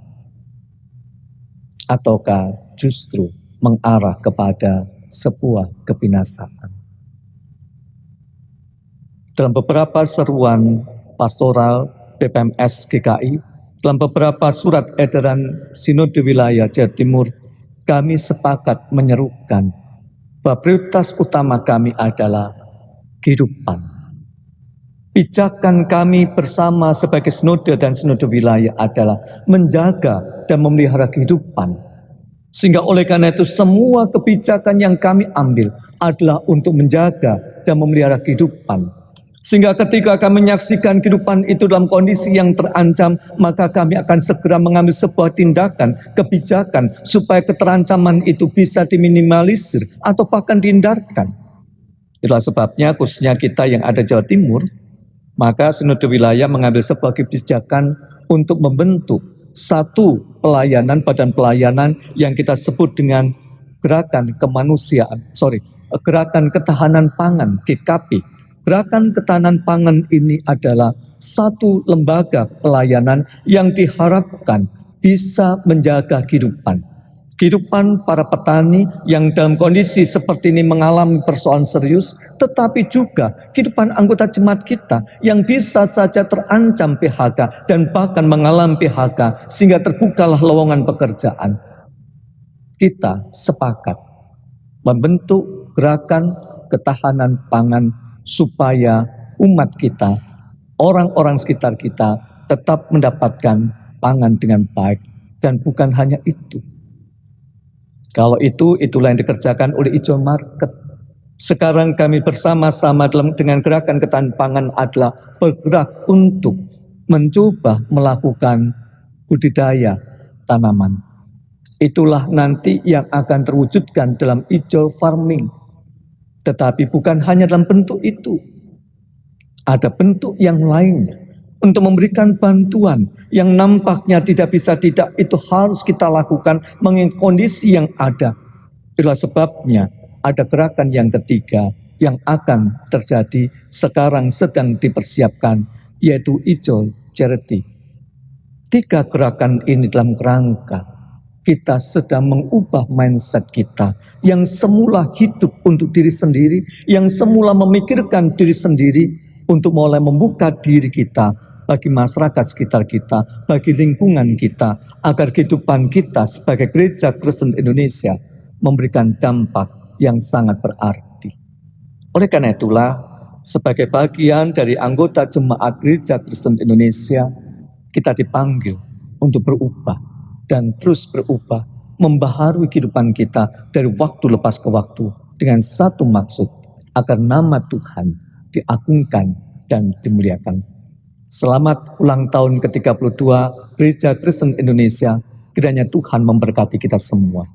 Ataukah justru mengarah kepada sebuah kebinasaan? Dalam beberapa seruan pastoral BPMS GKI, dalam beberapa surat edaran Sinode Wilayah Jawa Timur, kami sepakat menyerukan bahwa prioritas utama kami adalah kehidupan. Pijakan kami bersama sebagai sinode dan sinode wilayah adalah menjaga dan memelihara kehidupan. Sehingga oleh karena itu semua kebijakan yang kami ambil adalah untuk menjaga dan memelihara kehidupan. Sehingga ketika kami menyaksikan kehidupan itu dalam kondisi yang terancam, maka kami akan segera mengambil sebuah tindakan, kebijakan, supaya keterancaman itu bisa diminimalisir atau bahkan dihindarkan. Itulah sebabnya khususnya kita yang ada Jawa Timur, maka Sinode Wilayah mengambil sebuah kebijakan untuk membentuk satu pelayanan, badan pelayanan yang kita sebut dengan Gerakan Ketahanan Pangan, GKP. Gerakan Ketahanan Pangan ini adalah satu lembaga pelayanan yang diharapkan bisa menjaga kehidupan para petani yang dalam kondisi seperti ini mengalami persoalan serius, tetapi juga kehidupan anggota jemaat kita yang bisa saja terancam PHK dan bahkan mengalami PHK sehingga terbukalah lowongan pekerjaan. Kita sepakat membentuk Gerakan Ketahanan Pangan supaya umat kita, orang-orang sekitar kita tetap mendapatkan pangan dengan baik. Dan bukan hanya itu. Kalau itulah yang dikerjakan oleh Ijo Market. Sekarang kami bersama-sama dengan Gerakan Ketahanan Pangan adalah bergerak untuk mencoba melakukan budidaya tanaman. Itulah nanti yang akan terwujudkan dalam Ijo Farming. Tetapi bukan hanya dalam bentuk itu. Ada bentuk yang lainnya. Untuk memberikan bantuan yang nampaknya tidak itu harus kita lakukan mengingat kondisi yang ada. Itulah sebabnya ada gerakan yang ketiga yang akan terjadi sekarang sedang dipersiapkan, yaitu Ijo Charity. 3 gerakan ini dalam kerangka kita sedang mengubah mindset kita yang semula hidup untuk diri sendiri, yang semula memikirkan diri sendiri, untuk mulai membuka diri kita bagi masyarakat sekitar kita, bagi lingkungan kita, agar kehidupan kita sebagai Gereja Kristen Indonesia memberikan dampak yang sangat berarti. Oleh karena itulah, sebagai bagian dari anggota Jemaat Gereja Kristen Indonesia, kita dipanggil untuk berubah dan terus berubah, membaharui kehidupan kita dari waktu lepas ke waktu dengan satu maksud, agar nama Tuhan diagungkan dan dimuliakan. Selamat ulang tahun ke-32 Gereja Kristen Indonesia. Kiranya Tuhan memberkati kita semua.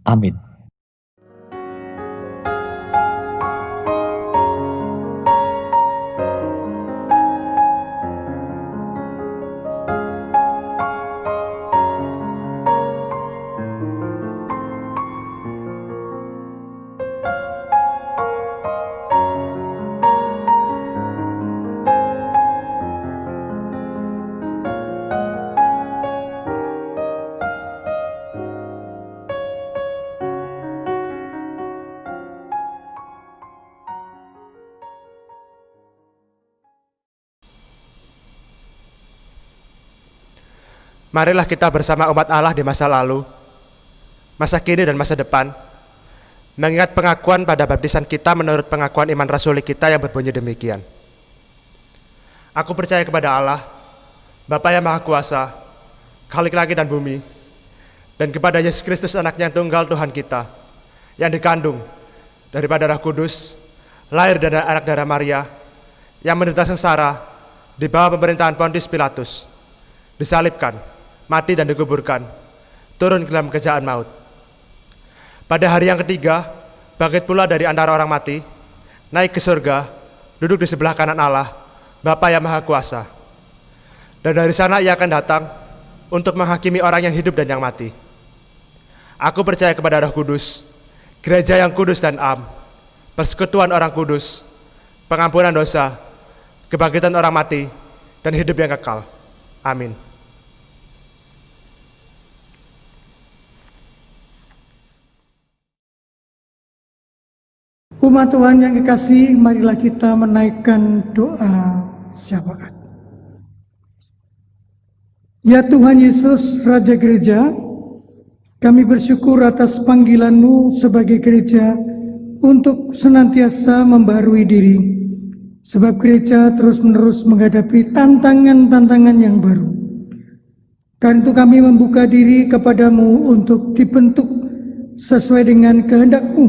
Amin. Marilah kita bersama umat Allah di masa lalu, masa kini dan masa depan, mengingat pengakuan pada baptisan kita menurut pengakuan iman rasuli kita yang berbunyi demikian. Aku percaya kepada Allah, Bapa yang Maha Kuasa, Khalik langit dan bumi, dan kepada Yesus Kristus anaknya yang tunggal Tuhan kita, yang dikandung daripada Roh Kudus, lahir dari anak darah Maria, yang menderita sengsara di bawah pemerintahan Pontius Pilatus, disalibkan, mati dan dikuburkan, turun ke dalam kejaan maut. Pada hari yang ketiga, bangkit pula dari antara orang mati, naik ke surga, duduk di sebelah kanan Allah, Bapa yang Maha Kuasa. Dan dari sana ia akan datang untuk menghakimi orang yang hidup dan yang mati. Aku percaya kepada Roh Kudus, gereja yang kudus dan am, persekutuan orang kudus, pengampunan dosa, kebangkitan orang mati, dan hidup yang kekal. Amin. Umat Tuhan yang kekasih, marilah kita menaikkan doa syafaat. Ya Tuhan Yesus, Raja Gereja, kami bersyukur atas panggilan-Mu sebagai gereja untuk senantiasa membarui diri, sebab gereja terus-menerus menghadapi tantangan-tantangan yang baru. Karena itu kami membuka diri kepadamu untuk dibentuk sesuai dengan kehendak-Mu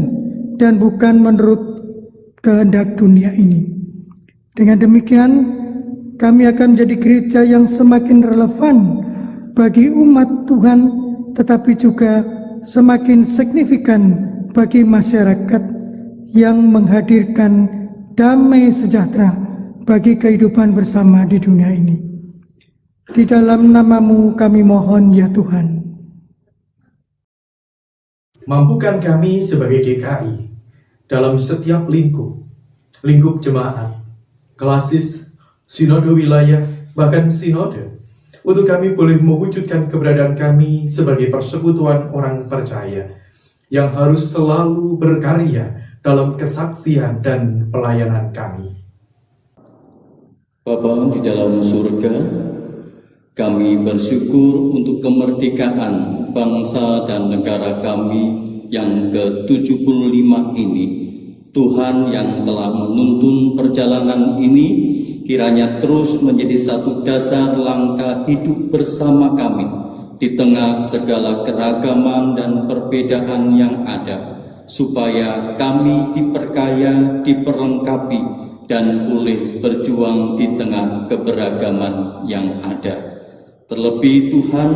dan bukan menurut kehendak dunia ini. Dengan demikian, kami akan menjadi gereja yang semakin relevan bagi umat Tuhan, tetapi juga semakin signifikan bagi masyarakat yang menghadirkan damai sejahtera bagi kehidupan bersama di dunia ini. Di dalam nama-Mu kami mohon ya Tuhan. Mampukan kami sebagai GKI dalam setiap lingkup jemaat, klasis, sinode wilayah, bahkan sinode, untuk kami boleh mewujudkan keberadaan kami sebagai persekutuan orang percaya yang harus selalu berkarya dalam kesaksian dan pelayanan kami. Bapa di dalam surga, kami bersyukur untuk kemerdekaan bangsa dan negara kami yang ke-75 ini. Tuhan yang telah menuntun perjalanan ini kiranya terus menjadi satu dasar langkah hidup bersama kami di tengah segala keragaman dan perbedaan yang ada, supaya kami diperkaya, diperlengkapi, dan boleh berjuang di tengah keberagaman yang ada. Terlebih Tuhan,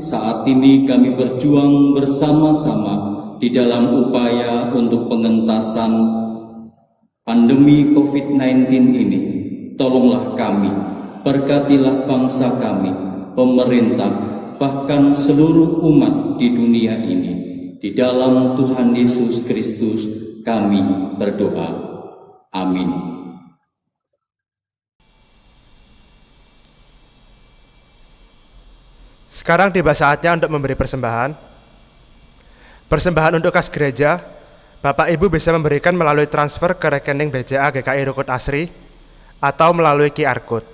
saat ini kami berjuang bersama-sama di dalam upaya untuk pengentasan pandemi COVID-19 ini. Tolonglah kami, berkatilah bangsa kami, pemerintah, bahkan seluruh umat di dunia ini. Di dalam Tuhan Yesus Kristus kami berdoa. Amin. Sekarang tiba saatnya untuk memberi persembahan. Persembahan untuk kas gereja, Bapak Ibu bisa memberikan melalui transfer ke rekening BCA GKI Rukun Asri atau melalui QR Code.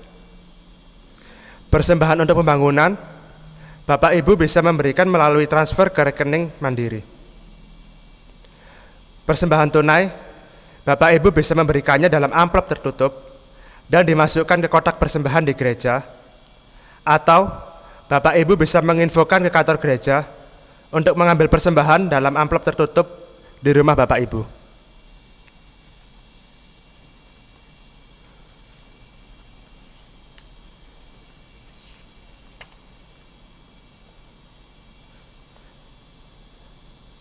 Persembahan untuk pembangunan, Bapak Ibu bisa memberikan melalui transfer ke rekening Mandiri. Persembahan tunai, Bapak Ibu bisa memberikannya dalam amplop tertutup dan dimasukkan ke kotak persembahan di gereja, atau Bapak Ibu bisa menginfokan ke kantor gereja untuk mengambil persembahan dalam amplop tertutup di rumah Bapak Ibu.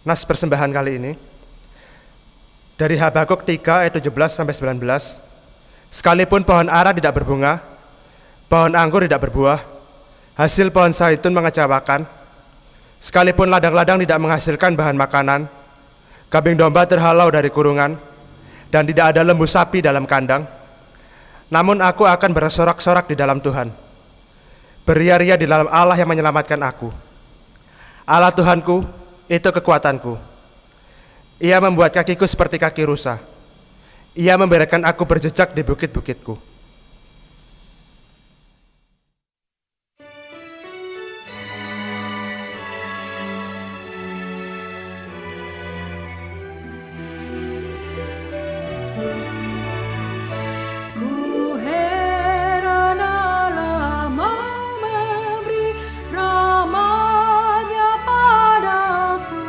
Nas persembahan kali ini dari Habakuk 3 ayat 17-19. Sekalipun pohon ara tidak berbunga, pohon anggur tidak berbuah, hasil pohon zaitun mengecewakan, sekalipun ladang-ladang tidak menghasilkan bahan makanan, kambing domba terhalau dari kurungan, dan tidak ada lembu sapi dalam kandang, namun aku akan bersorak-sorak di dalam Tuhan, beria-ria di dalam Allah yang menyelamatkan aku. Allah Tuhanku, itu kekuatanku. Ia membuat kakiku seperti kaki rusa. Ia membiarkan aku berjejak di bukit-bukitku. Ku heran Allah mau memberi rahmat-Nya padaku,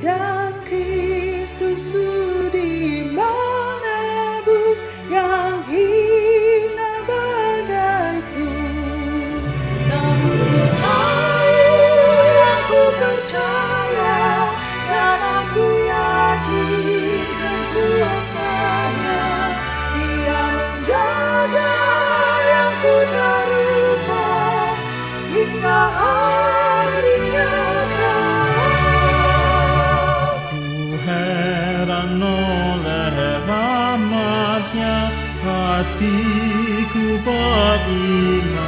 dan Kristus sudi menebus yang hatiku beriman.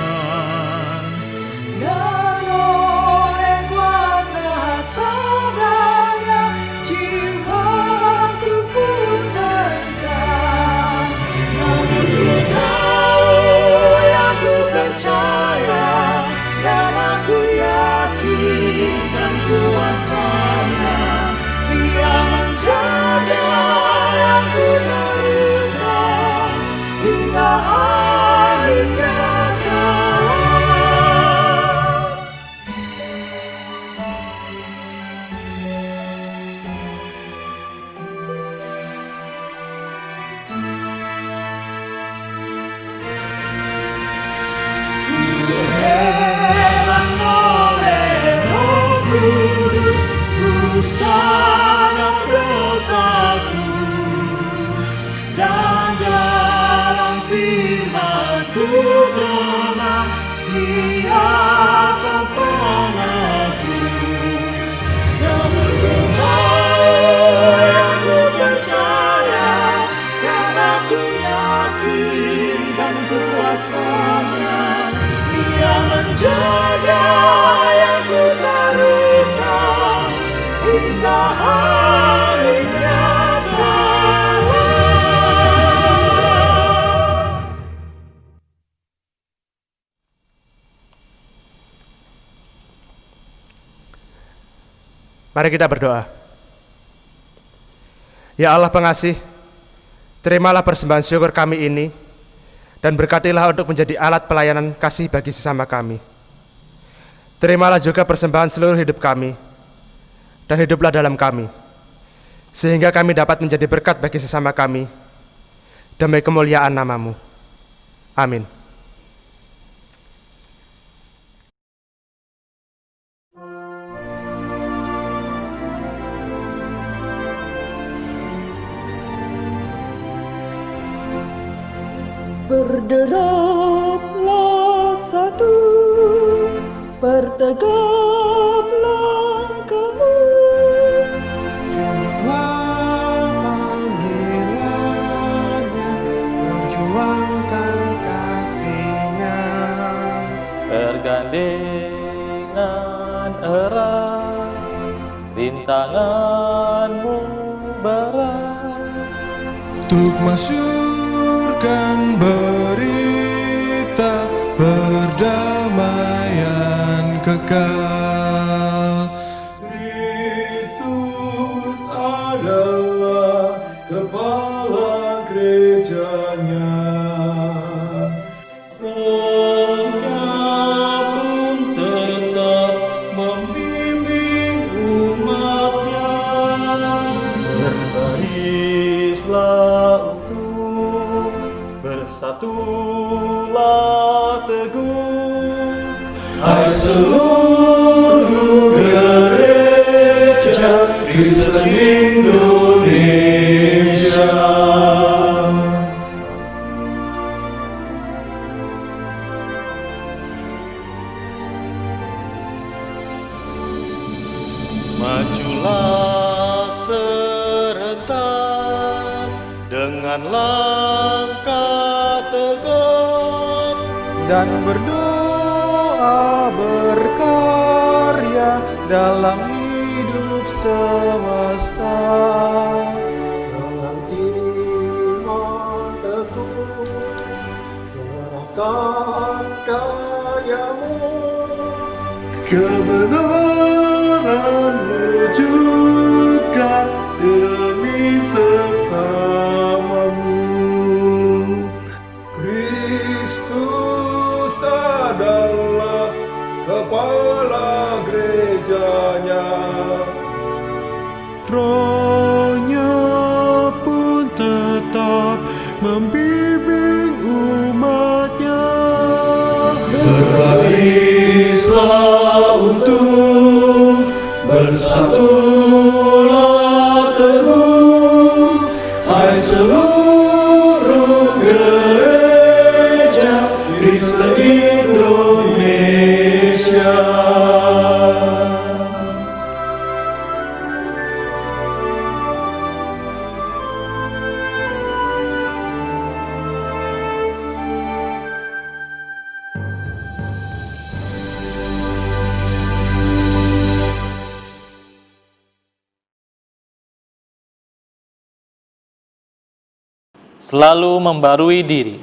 Dan oleh kuasa sabdanya jiwaku pun tegak. Namun ku tahu yang ku percaya dan aku yakinkan kuasa-Nya. Dia menjaga yang ku terluka hingga akhirnya kelak. Heran oleh Roh Kudus, ku sadar dosaku, dan dalam firman-Ku tenang, siapa penebus. Namun ku tahu yang ku percaya dan aku yakinkan kuasa-Nya. Dia menjaga yang ku terluka hingga harinya kelak. Mari kita berdoa. Ya Allah pengasih, terimalah persembahan syukur kami ini dan berkatilah untuk menjadi alat pelayanan kasih bagi sesama kami. Terimalah juga persembahan seluruh hidup kami dan hiduplah dalam kami, sehingga kami dapat menjadi berkat bagi sesama kami demi kemuliaan nama-Mu. Amin. Berderaplah satu, bertegap langkahmu. Tunduklah panggilannya, perjuangkan kasih-Nya. Bergandengan erat, rintanganmu berat. Untuk masyurkan berita perdamaian kekal. Kristus adalah kepala gerejanya. Rohnya pun tetap membimbing umatnya. Berbarislah utuh, bersatulah teguh. Hai seluruh gereja Kristen Indonesia. Majulah serentak dengan langkah tegap dan berdoa berkarya dalam hidup semesta. Dalam iman teguh, kerahkan dayamu. Kebenaran wujudkan demi sesamamu. Kristus adalah kepala gerejanya. Rohnya pun tetap membimbing umatnya. Berbarislah untuk bersatulah teguh. Hai seluruh gereja Kristen Indonesia. selalu membarui diri.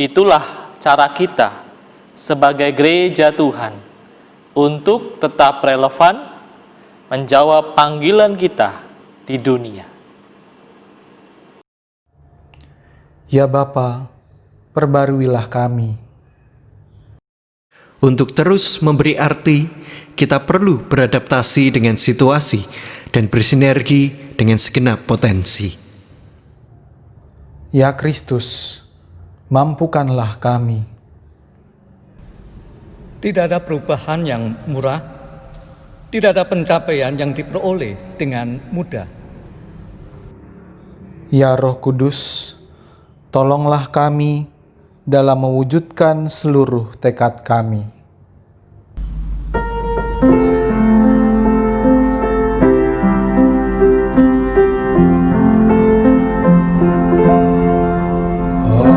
Itulah cara kita sebagai gereja Tuhan untuk tetap relevan menjawab panggilan kita di dunia. Ya Bapa, perbaruilah kami. Untuk terus memberi arti, kita perlu beradaptasi dengan situasi dan bersinergi dengan segenap potensi. Ya Kristus, mampukanlah kami. Tidak ada perubahan yang murah, tidak ada pencapaian yang diperoleh dengan mudah. Ya Roh Kudus, tolonglah kami dalam mewujudkan seluruh tekad kami.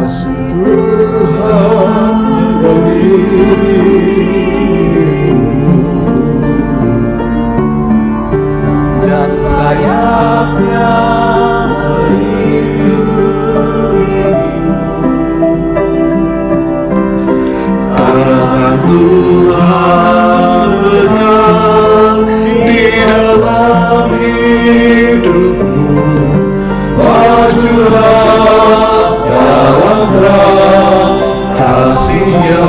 Kasih Tuhan mengelilingimu dan sayapnya Tuhan benar di dalam hidupmu. Majulah dalam terang kasih-Nya.